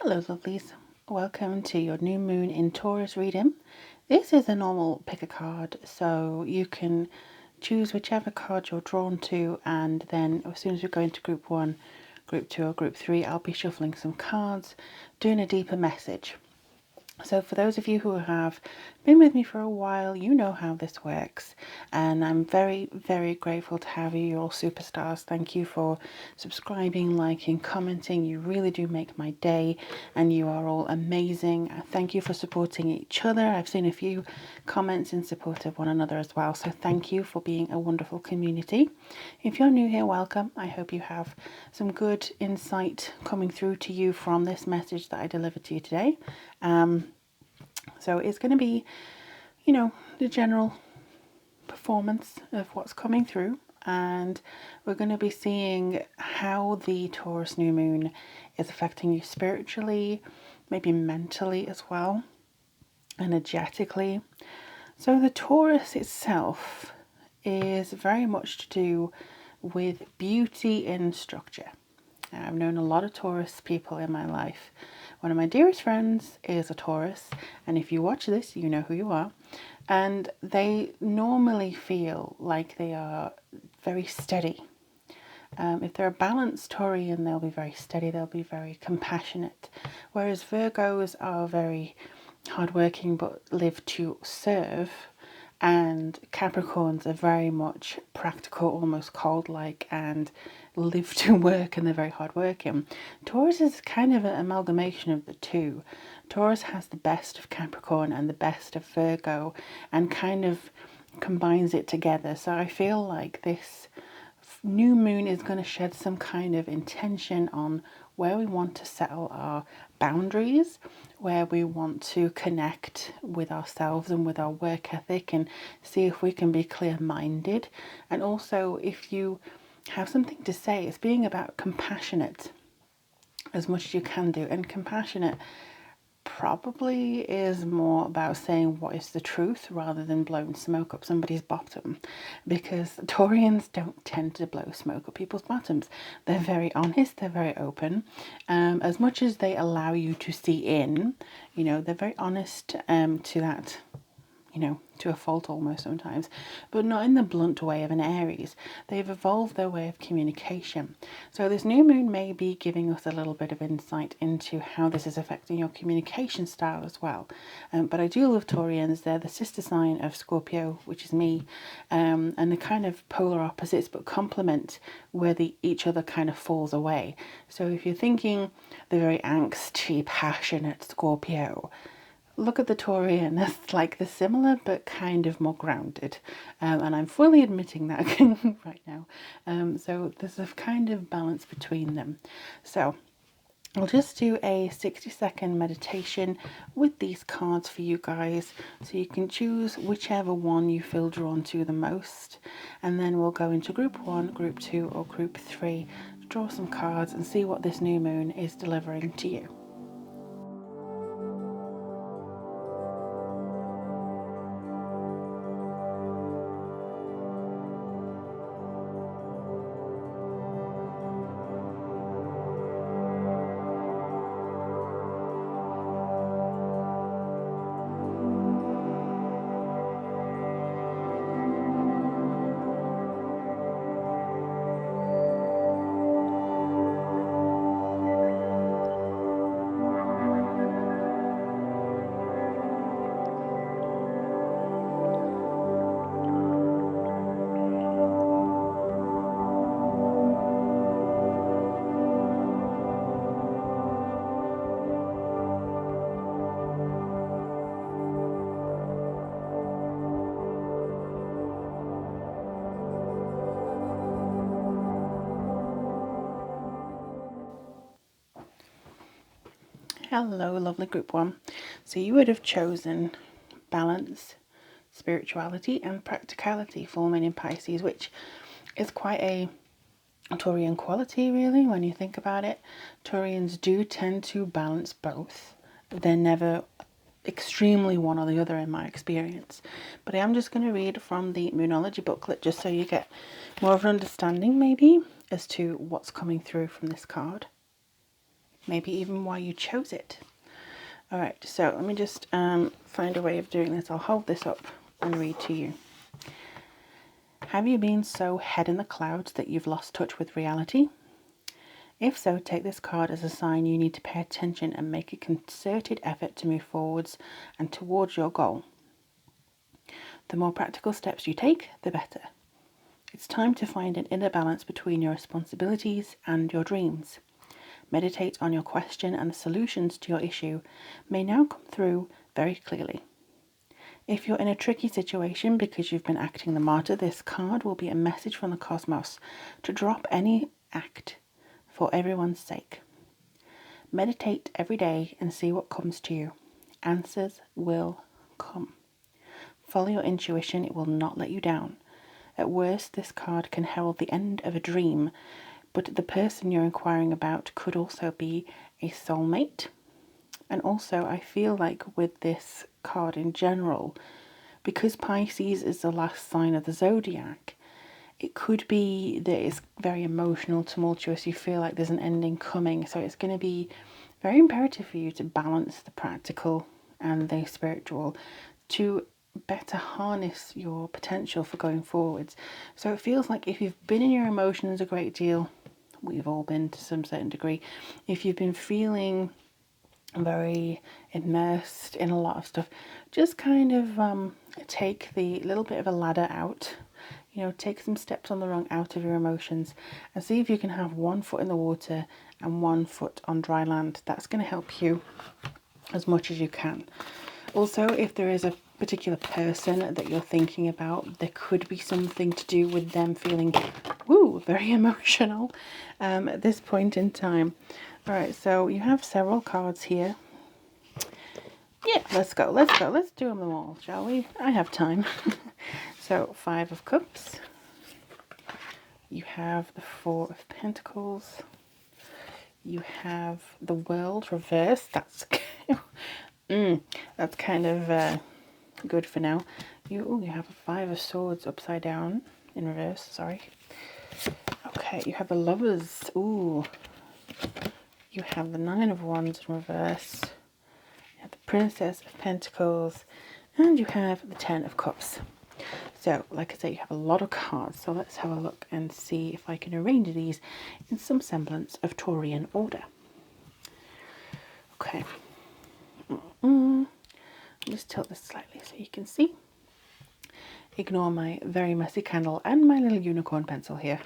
Hello lovelies, welcome to your new moon in Taurus reading. This is a normal pick a card, so you can choose whichever card you're drawn to, and then as soon as we go into group 1, group 2 or group 3, I'll be shuffling some cards, doing a deeper message. So for those of you who have been with me for a while, you know how this works, and I'm very, very grateful to have you. You're all superstars. Thank you for subscribing, liking, commenting. You really do make my day, and you are all amazing. Thank you for supporting each other. I've seen a few comments in support of one another as well, so thank you for being a wonderful community. If you're new here, welcome. I hope you have some good insight coming through to you from this message that I delivered to you today. So it's going to be, the general performance of what's coming through, and we're going to be seeing how the Taurus new moon is affecting you spiritually, maybe mentally as well, energetically. So the Taurus itself is very much to do with beauty in structure. Now, I've known a lot of Taurus people in my life. One of my dearest friends is a Taurus, and if you watch this, you know who you are. And they normally feel like they are very steady. If they're a balanced Taurian, they'll be very steady, they'll be very compassionate. Whereas Virgos are very hardworking but live to serve, and Capricorns are very much practical, almost cold-like, and live to work, and they're very hardworking. Taurus is kind of an amalgamation of the two. Taurus has the best of Capricorn and the best of Virgo, and kind of combines it together. So I feel like this new moon is going to shed some kind of intention on where we want to settle our boundaries, where we want to connect with ourselves and with our work ethic, and see if we can be clear-minded. And also, if you have something to say, it's being about compassionate as much as you can do. And compassionate probably is more about saying what is the truth rather than blowing smoke up somebody's bottom, because Taurians don't tend to blow smoke up people's bottoms. They're very honest, they're very open, as much as they allow you to see in, they're very honest to that, to a fault almost sometimes, but not in the blunt way of an Aries. They've evolved their way of communication. So this new moon may be giving us a little bit of insight into how this is affecting your communication style as well. But I do love Taurians. They're the sister sign of Scorpio, which is me, and they're kind of polar opposites but complement where each other kind of falls away. So if you're thinking the very angsty, passionate Scorpio, look at the Taurian as like the similar but kind of more grounded, and I'm fully admitting that right now. So there's a kind of balance between them. So I'll just do a 60-second meditation with these cards for you guys, so you can choose whichever one you feel drawn to the most, and then we'll go into group 1, group 2 or group 3, draw some cards and see what this new moon is delivering to you. Hello, lovely group 1. So you would have chosen balance, spirituality and practicality, full moon in Pisces, which is quite a Taurian quality really when you think about it. Taurians do tend to balance both. They're never extremely one or the other in my experience. But I am just going to read from the Moonology booklet just so you get more of an understanding maybe as to what's coming through from this card. maybe even why you chose it. All right, so let me just find a way of doing this. I'll hold this up and read to you. Have you been so head in the clouds that you've lost touch with reality? If so, take this card as a sign you need to pay attention and make a concerted effort to move forwards and towards your goal. The more practical steps you take, the better. It's time to find an inner balance between your responsibilities and your dreams. Meditate on your question, and the solutions to your issue may now come through very clearly. If you're in a tricky situation because you've been acting the martyr, this card will be a message from the cosmos to drop any act for everyone's sake. Meditate every day and see what comes to you. Answers will come. Follow your intuition, it will not let you down. At worst, this card can herald the end of a dream, but the person you're inquiring about could also be a soulmate. And also, I feel like with this card in general, because Pisces is the last sign of the zodiac, it could be that it's very emotional, tumultuous. You feel like there's an ending coming. So it's going to be very imperative for you to balance the practical and the spiritual to better harness your potential for going forwards. So it feels like if you've been in your emotions a great deal, we've all been to some certain degree, if you've been feeling very immersed in a lot of stuff, just kind of take the little bit of a ladder out, take some steps on the rung out of your emotions and see if you can have one foot in the water and one foot on dry land. That's going to help you as much as you can. Also, if there is a particular person that you're thinking about, there could be something to do with them feeling very emotional at this point in time. All right, so you have several cards here. Yeah, let's do them all, shall we? I have time. So 5 of Cups, you have the 4 of Pentacles, you have the World reversed. That's that's kind of good for now. You have a 5 of Swords upside down in reverse. Sorry. Okay, you have the Lovers. Ooh, you have the 9 of Wands in reverse. You have the Princess of Pentacles, and you have the 10 of Cups. So, like I say, you have a lot of cards. So let's have a look and see if I can arrange these in some semblance of Taurian order. Okay. Just tilt this slightly so you can see. Ignore my very messy candle and my little unicorn pencil here.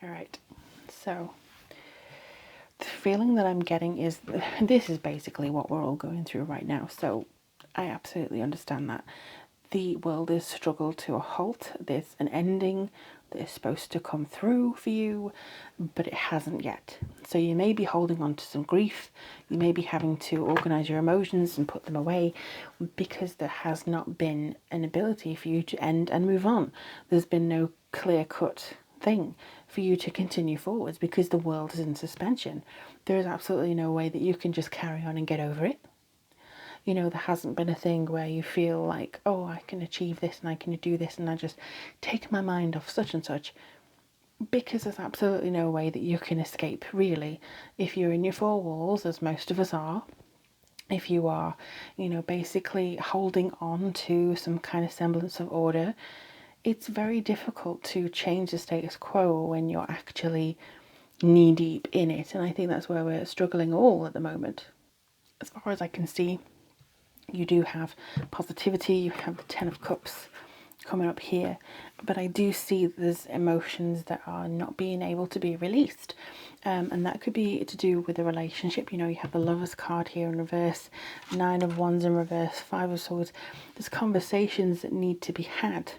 Alright, so the feeling that I'm getting is this is basically what we're all going through right now. So I absolutely understand that. The world is struggled to a halt. There's an ending that is supposed to come through for you, but it hasn't yet. So you may be holding on to some grief. You may be having to organise your emotions and put them away because there has not been an ability for you to end and move on. There's been no clear-cut thing for you to continue forwards because the world is in suspension. There is absolutely no way that you can just carry on and get over it. There hasn't been a thing where you feel like, oh, I can achieve this and I can do this and I just take my mind off such and such, because there's absolutely no way that you can escape, really. If you're in your 4 walls, as most of us are, if you are, basically holding on to some kind of semblance of order, it's very difficult to change the status quo when you're actually knee-deep in it. And I think that's where we're struggling all at the moment. As far as I can see, you do have positivity, you have the 10 of Cups coming up here, but I do see there's emotions that are not being able to be released, and that could be to do with a relationship. You have the Lovers card here in reverse, 9 of Wands in reverse, 5 of Swords. There's conversations that need to be had,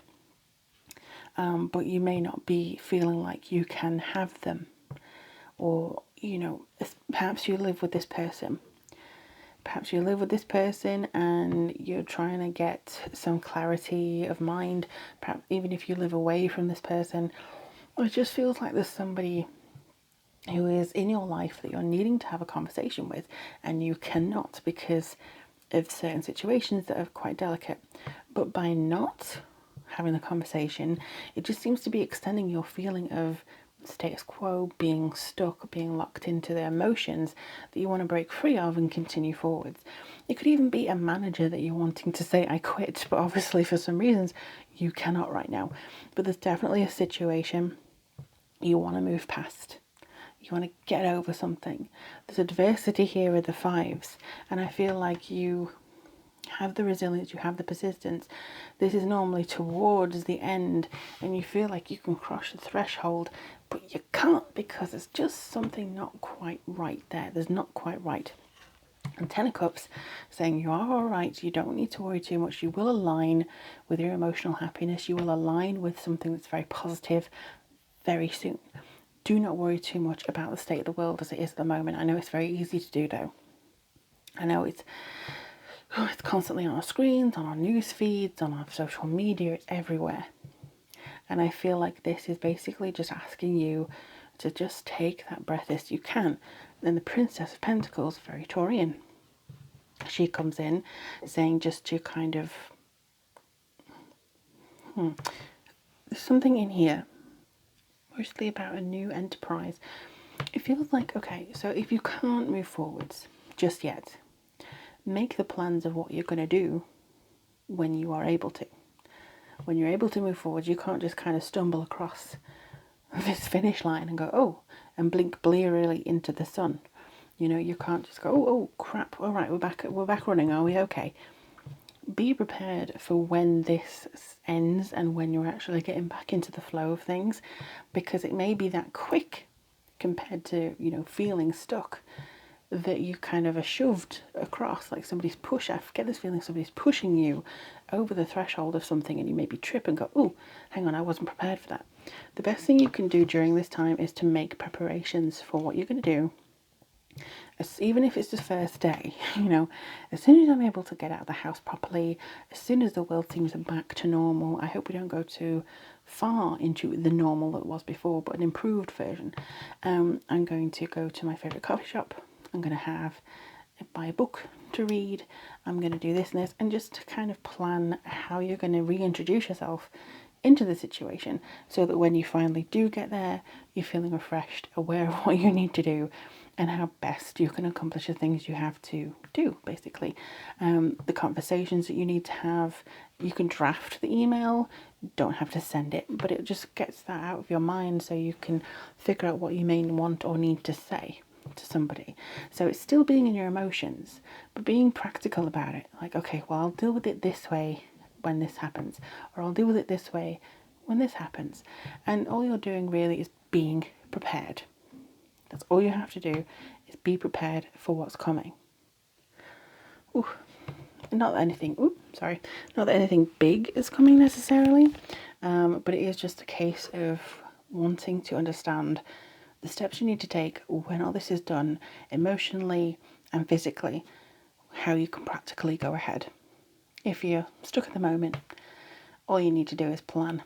but you may not be feeling like you can have them, or perhaps you live with this person. Perhaps you live with this person and you're trying to get some clarity of mind. Perhaps even if you live away from this person, it just feels like there's somebody who is in your life that you're needing to have a conversation with and you cannot because of certain situations that are quite delicate. But by not having the conversation, it just seems to be extending your feeling of status quo, being stuck, being locked into the emotions that you want to break free of and continue forwards. It could even be a manager that you're wanting to say, I quit, but obviously for some reasons you cannot right now. But there's definitely a situation you want to move past. You want to get over something. There's adversity here with the fives, and I feel like you have the resilience, you have the persistence. This is normally towards the end, and you feel like you can cross the threshold, but you can't because there's just something not quite right there. There's not quite right. And Ten of Cups saying you are all right, you don't need to worry too much, you will align with your emotional happiness, you will align with something that's very positive very soon. Do not worry too much about the state of the world as it is at the moment. I know it's very easy to do though. I know it's constantly on our screens, on our news feeds, on our social media, it's everywhere. And I feel like this is basically just asking you to just take that breath as you can. Then the Princess of Pentacles, very Taurian. She comes in saying just to kind of, there's something in here, mostly about a new enterprise. It feels like, okay, so if you can't move forwards just yet, make the plans of what you're going to do when you are able to. When you're able to move forward, you can't just kind of stumble across this finish line and go, oh, and blink blearily into the sun. You know, you can't just go, oh crap, all right, we're back running, are we okay? Be prepared for when this ends and when you're actually getting back into the flow of things, because it may be that quick compared to, you know, feeling stuck, that you kind of are shoved across, like somebody's push. I get this feeling somebody's pushing you over the threshold of something, and you maybe trip and go, oh, hang on, I wasn't prepared for that. The best thing you can do during this time is to make preparations for what you're going to do. Even if it's the first day, you know, as soon as I'm able to get out of the house properly, as soon as the world seems back to normal, I hope we don't go too far into the normal that was before, but an improved version. I'm going to go to my favourite coffee shop. I'm going to buy a book to read. I'm going to do this and this, and just to kind of plan how you're going to reintroduce yourself into the situation, so that when you finally do get there, you're feeling refreshed, aware of what you need to do, and how best you can accomplish the things you have to do, basically. The conversations that you need to have, you can draft the email, don't have to send it, but it just gets that out of your mind so you can figure out what you may want or need to say to somebody. So it's still being in your emotions, but being practical about it. Like, okay, well, I'll deal with it this way when this happens, or I'll deal with it this way when this happens. And all you're doing really is being prepared. That's all you have to do, is be prepared for what's coming. Not that anything big is coming necessarily, but it is just a case of wanting to understand the steps you need to take when all this is done, emotionally and physically, how you can practically go ahead. If you're stuck at the moment, all you need to do is plan.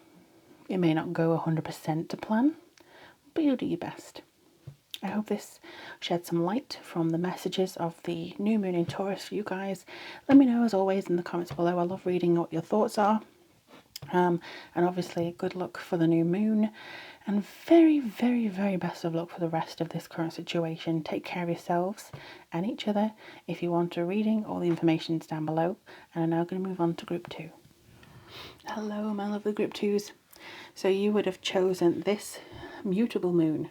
It may not go 100% to plan, but you'll do your best. I hope this shed some light from the messages of the new moon in Taurus for you guys. Let me know, as always, in the comments below. I love reading what your thoughts are. And obviously, good luck for the new moon. And very, very, very best of luck for the rest of this current situation. Take care of yourselves and each other. If you want a reading, all the information is down below. And I'm now going to move on to group 2. Hello, my lovely group 2s. So you would have chosen this mutable moon.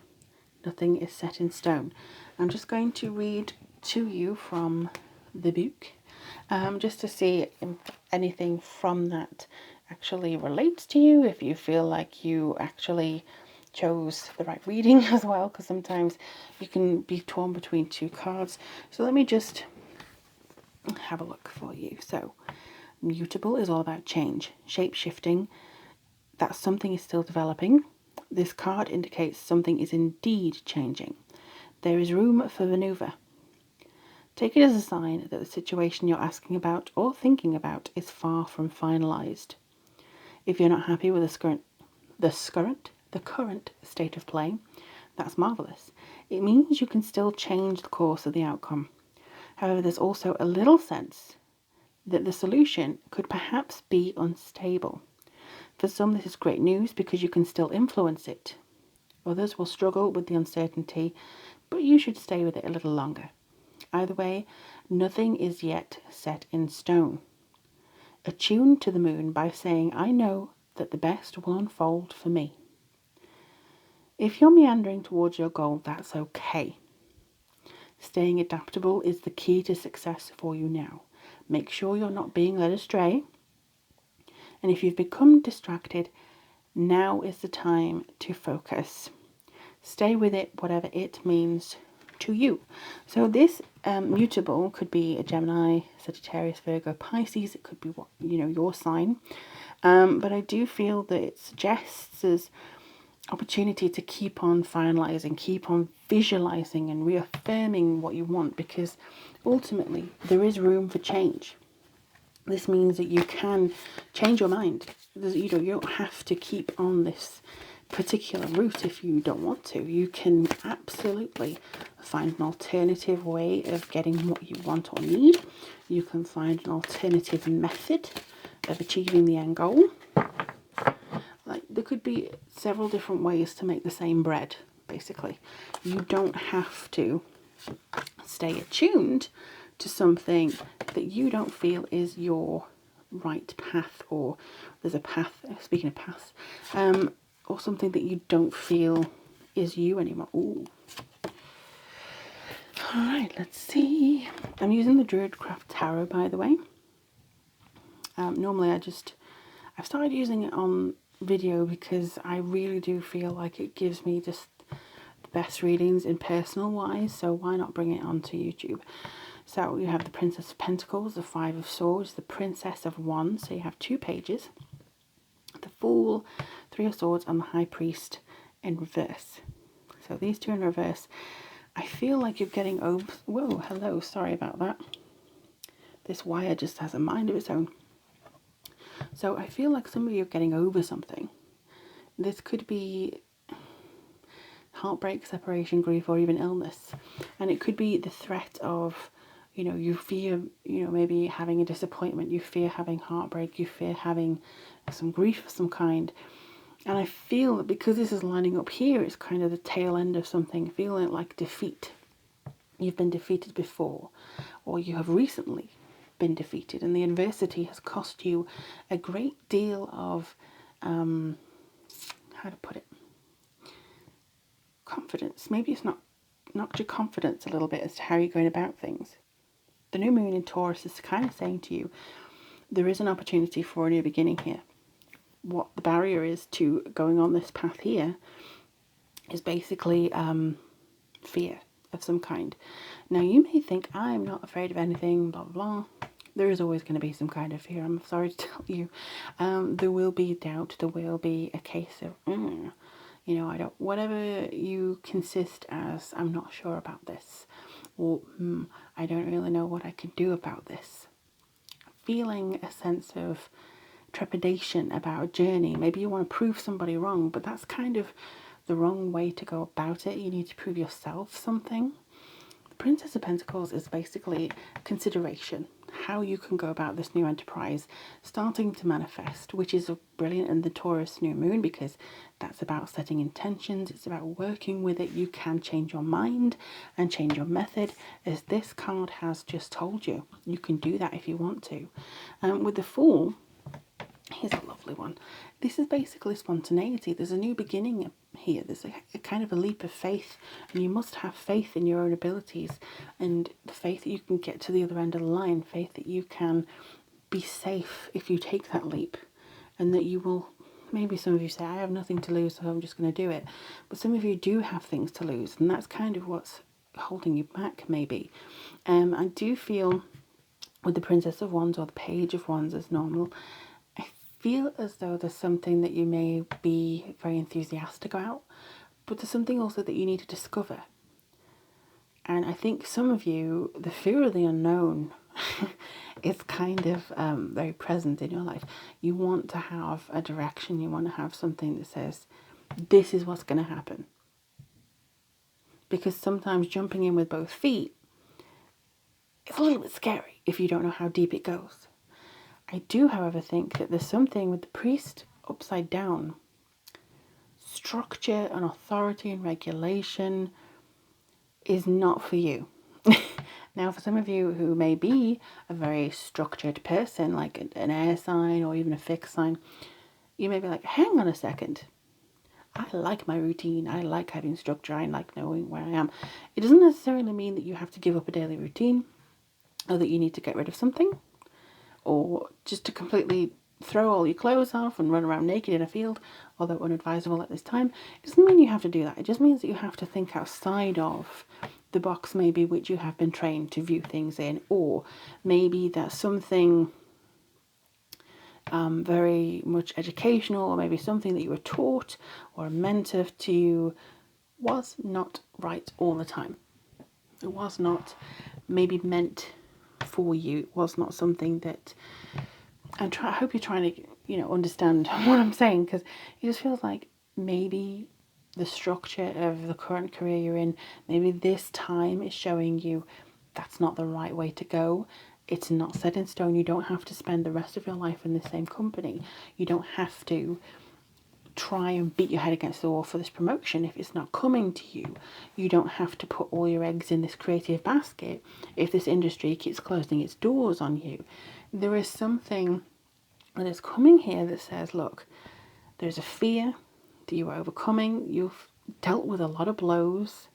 Nothing is set in stone. I'm just going to read to you from the book, just to see if anything from that actually relates to you, if you feel like you actually chose the right reading as well, because sometimes you can be torn between two cards. So let me just have a look for you. So mutable is all about change, shape-shifting, that something is still developing. This card indicates something is indeed changing. There is room for maneuver. Take it as a sign that the situation you're asking about or thinking about is far from finalised. If you're not happy with the current state of play, that's marvellous. It means you can still change the course of the outcome. However, there's also a little sense that the solution could perhaps be unstable. For some, this is great news because you can still influence it. Others will struggle with the uncertainty, but you should stay with it a little longer. Either way, nothing is yet set in stone. Attune to the moon by saying, I know that the best will unfold for me. If you're meandering towards your goal, that's okay. Staying adaptable is the key to success for you now. Make sure you're not being led astray. And if you've become distracted, now is the time to focus. Stay with it, whatever it means to you. So this mutable could be a Gemini, Sagittarius, Virgo, Pisces. It could be what your sign. But I do feel that it suggests there's opportunity to keep on finalizing, keep on visualizing and reaffirming what you want, because ultimately there is room for change. This means that you can change your mind. You don't have to keep on this particular route if you don't want to. You can absolutely find an alternative way of getting what you want or need. You can find an alternative method of achieving the end goal. Like, there could be several different ways to make the same bread, basically. You don't have to stay attuned to something that you don't feel is your right path, or there's a path, speaking of paths, or something that you don't feel is you anymore. Ooh. Alright, let's see. I'm using the Druidcraft Tarot, by the way. Normally I've started using it on video because I really do feel like it gives me just the best readings in personal wise, so why not bring it onto YouTube? So you have the Princess of Pentacles, the Five of Swords, the Princess of Wands, so you have 2 pages, the Fool, 3 of Swords, and the High Priest in reverse. So these 2 in reverse, I feel like you're getting over... Whoa, hello, sorry about that. This wire just has a mind of its own. So I feel like some of you are getting over something. This could be heartbreak, separation, grief, or even illness. And it could be the threat of, you fear, maybe having a disappointment, you fear having heartbreak, you fear having some grief of some kind. And I feel that because this is lining up here, it's kind of the tail end of something, feeling like defeat. You've been defeated before, or you have recently been defeated, and the adversity has cost you a great deal of, how to put it, confidence. Maybe it's knocked your confidence a little bit as to how you're going about things. The new moon in Taurus is kind of saying to you, there is an opportunity for a new beginning here. What the barrier is to going on this path here is basically fear of some kind. Now you may think, I'm not afraid of anything, blah, blah, blah. There is always going to be some kind of fear, I'm sorry to tell you. There will be doubt, there will be a case of, whatever you consist as, I'm not sure about this, or I don't really know what I can do about this. Feeling a sense of trepidation about a journey. Maybe you want to prove somebody wrong, but that's kind of the wrong way to go about it. You need to prove yourself something. The Princess of Pentacles is basically consideration, how you can go about this new enterprise, starting to manifest, which is brilliant in the Taurus new moon, because that's about setting intentions, it's about working with it. You can change your mind and change your method, as this card has just told you. You can do that if you want to. With the Fool, here's a lovely one. This is basically spontaneity. There's a new beginning here. There's a kind of a leap of faith, and you must have faith in your own abilities, and the faith that you can get to the other end of the line, faith that you can be safe if you take that leap, and that you will, maybe some of you say, I have nothing to lose, so I'm just going to do it. But some of you do have things to lose, and that's kind of what's holding you back, maybe. I do feel with the Princess of Wands or the Page of Wands as normal, feel as though there's something that you may be very enthusiastic about, but there's something also that you need to discover. And I think some of you, the fear of the unknown is kind of very present in your life. You want to have a direction, you want to have something that says, this is what's going to happen. Because sometimes jumping in with both feet is a little bit scary if you don't know how deep it goes. I do, however, think that there's something with the priest upside down structure and authority and regulation is not for you. Now, for some of you who may be a very structured person, like an air sign or even a fixed sign, you may be like, hang on a second. I like my routine. I like having structure. I like knowing where I am. It doesn't necessarily mean that you have to give up a daily routine or that you need to get rid of something or just to completely throw all your clothes off and run around naked in a field, although unadvisable at this time. It doesn't mean you have to do that. It just means that you have to think outside of the box maybe which you have been trained to view things in, or maybe that's something very much educational, or maybe something that you were taught or mentored to was not right all the time. It was not maybe meant for you. It was not something that, I hope you're trying to, understand what I'm saying, because it just feels like maybe the structure of the current career you're in, maybe this time is showing you that's not the right way to go. It's not set in stone. You don't have to spend the rest of your life in the same company. You don't have to try and beat your head against the wall for this promotion if it's not coming to you. You don't have to put all your eggs in this creative basket if this industry keeps closing its doors on you. There is something that is coming here that says, look, there's a fear that you are overcoming. You've dealt with a lot of blows.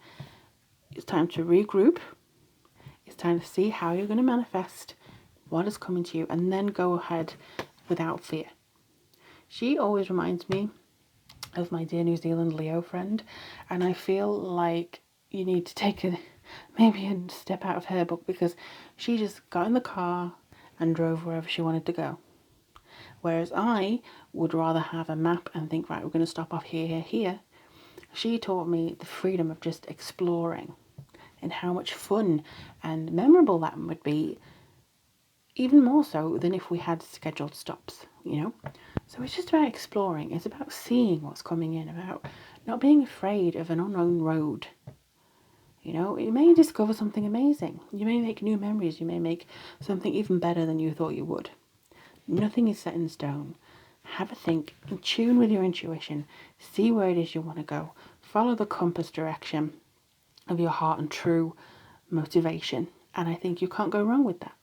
It's time to regroup. It's time to see how you're going to manifest what is coming to you and then go ahead without fear. She always reminds me of my dear New Zealand Leo friend, and I feel like you need to take maybe a step out of her book, because she just got in the car and drove wherever she wanted to go. Whereas I would rather have a map and think, right, we're going to stop off here, here, here. She taught me the freedom of just exploring and how much fun and memorable that would be, even more so than if we had scheduled stops, So it's just about exploring. It's about seeing what's coming in, about not being afraid of an unknown road. You may discover something amazing. You may make new memories. You may make something even better than you thought you would. Nothing is set in stone. Have a think and tune with your intuition. See where it is you want to go. Follow the compass direction of your heart and true motivation. And I think you can't go wrong with that.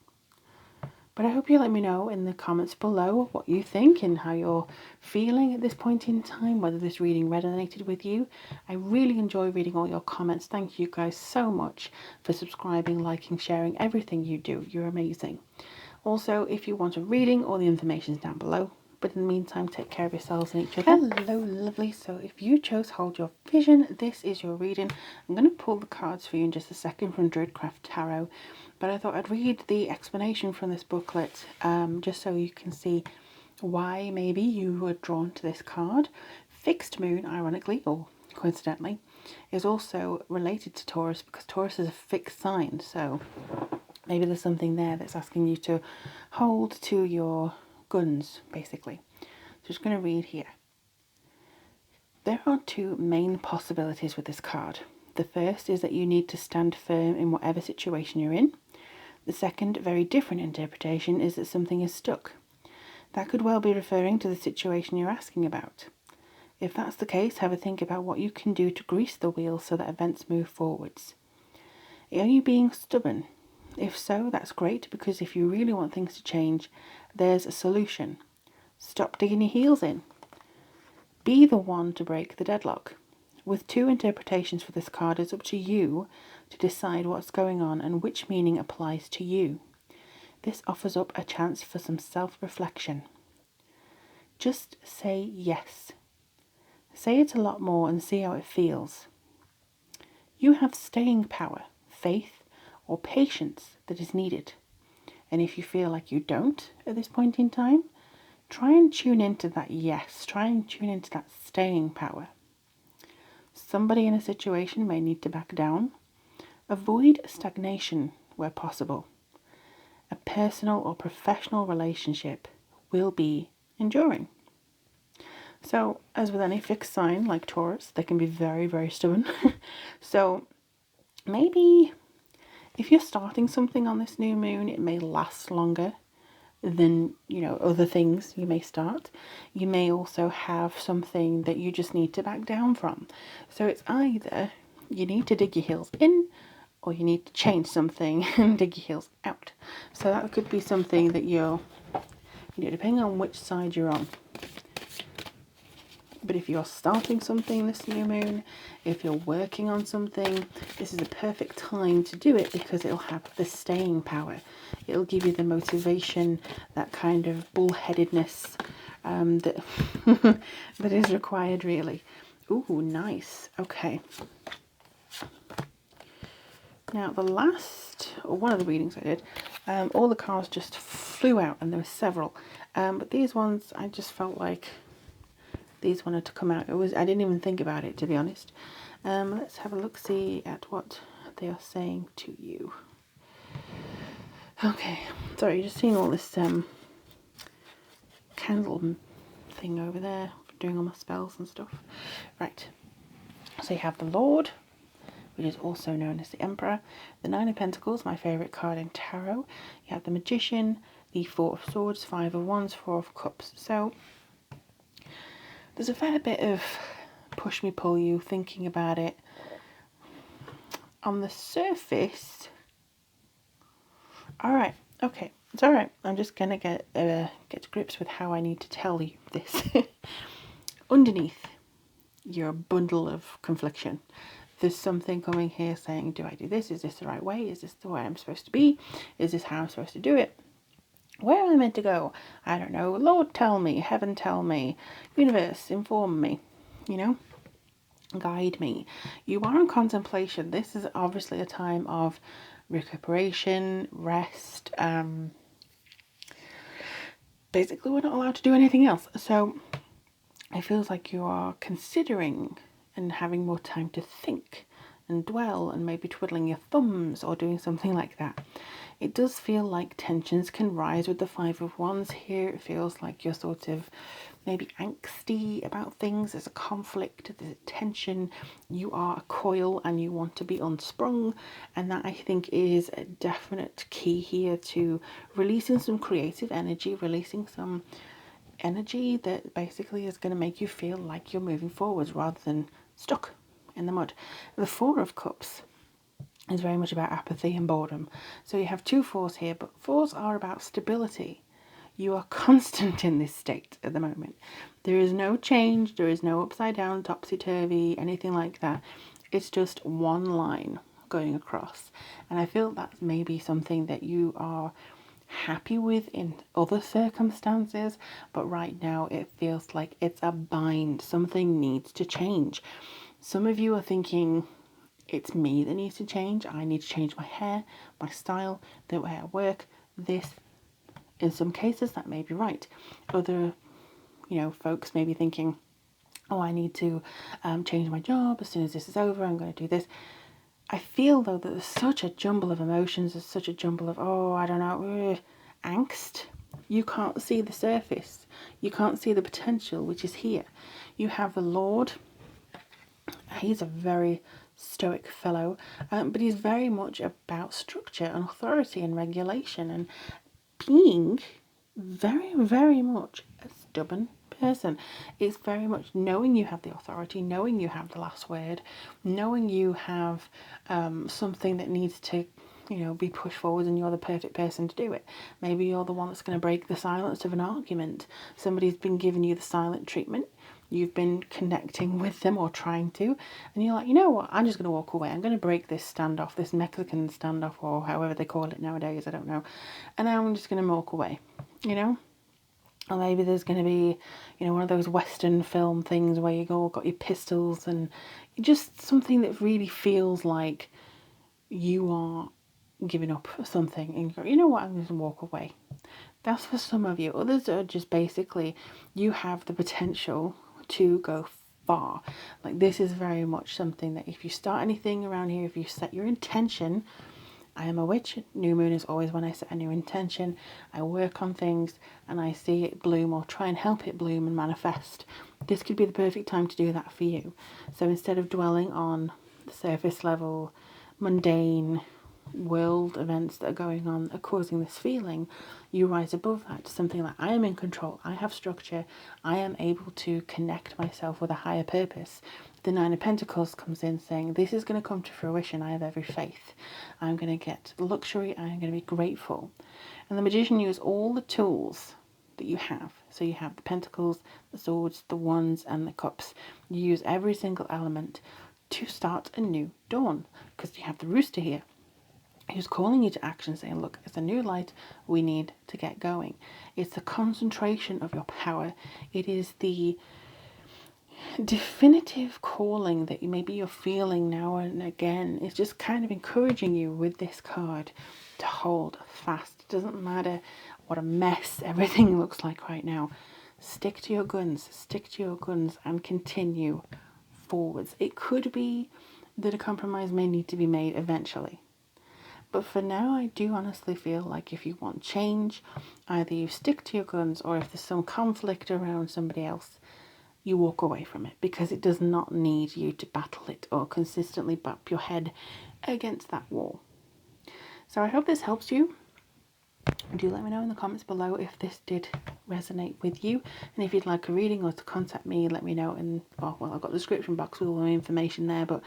But I hope you let me know in the comments below what you think and how you're feeling at this point in time, whether this reading resonated with you. I really enjoy reading all your comments. Thank you guys so much for subscribing, liking, sharing, everything you do. You're amazing. Also, if you want a reading, all the information is down below. But in the meantime, take care of yourselves and each other. Hello, lovely. So if you chose Hold Your Vision, this is your reading. I'm going to pull the cards for you in just a second from Druidcraft Tarot. But I thought I'd read the explanation from this booklet just so you can see why maybe you were drawn to this card. Fixed Moon, ironically, or coincidentally, is also related to Taurus because Taurus is a fixed sign. So maybe there's something there that's asking you to hold to your guns, basically. So I'm just going to read here. There are two main possibilities with this card. The first is that you need to stand firm in whatever situation you're in. The second, very different interpretation is that something is stuck. That could well be referring to the situation you're asking about. If that's the case, have a think about what you can do to grease the wheel so that events move forwards. Are you being stubborn? If so, that's great, because if you really want things to change, there's a solution. Stop digging your heels in. Be the one to break the deadlock. With two interpretations for this card, it's up to you to decide what's going on and which meaning applies to you. This offers up a chance for some self-reflection. Just say yes. Say it a lot more and see how it feels. You have staying power, faith, or patience that is needed. And if you feel like you don't at this point in time, try and tune into that yes. Try and tune into that staying power. Somebody in a situation may need to back down. Avoid stagnation where possible. A personal or professional relationship will be enduring. So, as with any fixed sign like Taurus, they can be very, very stubborn. So, maybe if you're starting something on this new moon, it may last longer than, you know, other things you may start. You may also have something that you just need to back down from. So it's either you need to dig your heels in, or you need to change something and dig your heels out. So that could be something that you're, you know, depending on which side you're on. But if you're starting something this new moon, if you're working on something, this is a perfect time to do it, because it'll have the staying power. It'll give you the motivation, that kind of bullheadedness that that is required, really. Ooh, nice. Okay. Now, the last, or one of the readings I did, all the cards just flew out, and there were several. But these ones, I just felt like these wanted to come out. I didn't even think about it, to be honest. Let's have a look-see at what they are saying to you. Okay, sorry, you're just seeing all this candle thing over there, doing all my spells and stuff. Right, so you have the Lord, which is also known as the Emperor. The Nine of Pentacles, my favourite card in Tarot. You have the Magician, the Four of Swords, Five of Wands, Four of Cups. So there's a fair bit of push me, pull you, thinking about it. On the surface, all right, okay, it's all right. I'm just gonna get to grips with how I need to tell you this. Underneath, you're a bundle of confliction. There's something coming here saying, do I do this? Is this the right way? Is this the way I'm supposed to be? Is this how I'm supposed to do it? Where am I meant to go? I don't know. Lord, tell me. Heaven, tell me. Universe, inform me. You know? Guide me. You are in contemplation. This is obviously a time of recuperation, rest. Basically, we're not allowed to do anything else. So it feels like you are considering and having more time to think and dwell, and maybe twiddling your thumbs or doing something like that. It does feel like tensions can rise with the Five of Wands here. It feels like you're sort of maybe angsty about things. There's a conflict, there's a tension. You are a coil and you want to be unsprung. And that, I think, is a definite key here to releasing some creative energy, releasing some energy that basically is going to make you feel like you're moving forwards rather than stuck in the mud. The Four of Cups is very much about apathy and boredom. So you have two fours here, but fours are about stability. You are constant in this state at the moment. There is no change, there is no upside down, topsy-turvy, anything like that. It's just one line going across. And I feel that's maybe something that you are happy with in other circumstances, but right now it feels like it's a bind. Something needs to change. Some of you are thinking, it's me that needs to change. I need to change my hair, my style, the way I work. This, in some cases, that may be right. Other, folks may be thinking, oh, I need to change my job. As soon as this is over, I'm going to do this. I feel, though, that there's such a jumble of emotions. There's such a jumble of, angst. You can't see the surface. You can't see the potential, which is here. You have the Lord. He's a very stoic fellow, but he's very much about structure and authority and regulation, and being very, very much a stubborn person. It's very much knowing you have the authority, knowing you have the last word, knowing you have something that needs to be pushed forward, and you're the perfect person to do it. Maybe you're the one that's going to break the silence of an argument. Somebody's been giving you the silent treatment. You've been connecting with them or trying to, and you're like, you know what, I'm just going to walk away. I'm going to break this standoff, this Mexican standoff, or however they call it nowadays, I don't know. And I'm just going to walk away, Or maybe there's going to be, one of those Western film things where you got your pistols, and just something that really feels like you are giving up something, and you go, you know what, I'm going to walk away. That's for some of you. Others are just basically, you have the potential to go far. Like, this is very much something that if you start anything around here, if you set your intention, I am a witch. New moon is always when I set a new intention. I work on things and I see it bloom, or try and help it bloom and manifest. This could be the perfect time to do that for you. So instead of dwelling on the surface level, mundane, world events that are going on are causing this feeling, you rise above that to something like, I am in control, I have structure, I am able to connect myself with a higher purpose. The Nine of Pentacles comes in saying, this is going to come to fruition, I have every faith. I'm going to get luxury, I am going to be grateful. And the Magician uses all the tools that you have. So you have the Pentacles, the Swords, the Wands, and the Cups. You use every single element to start a new dawn, because you have the Rooster here, who's calling you to action, saying, look, it's a new light, we need to get going. It's the concentration of your power. It is the definitive calling that maybe you're feeling now and again. It's just kind of encouraging you with this card to hold fast. It doesn't matter what a mess everything looks like right now. Stick to your guns, and continue forwards. It could be that a compromise may need to be made eventually. But for now, I do honestly feel like if you want change, either you stick to your guns, or if there's some conflict around somebody else, you walk away from it, because it does not need you to battle it or consistently bump your head against that wall. So I hope this helps you. Do let me know in the comments below if this did resonate with you, and if you'd like a reading or to contact me, let me know in, well, I've got the description box with all my information there. But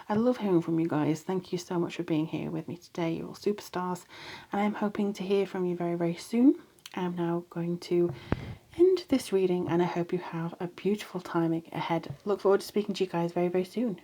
I love hearing from you guys. Thank you so much for being here with me today. You're all superstars, and I'm hoping to hear from you very, very soon. I'm now going to end this reading, and I hope you have a beautiful time ahead. Look forward to speaking to you guys very, very soon.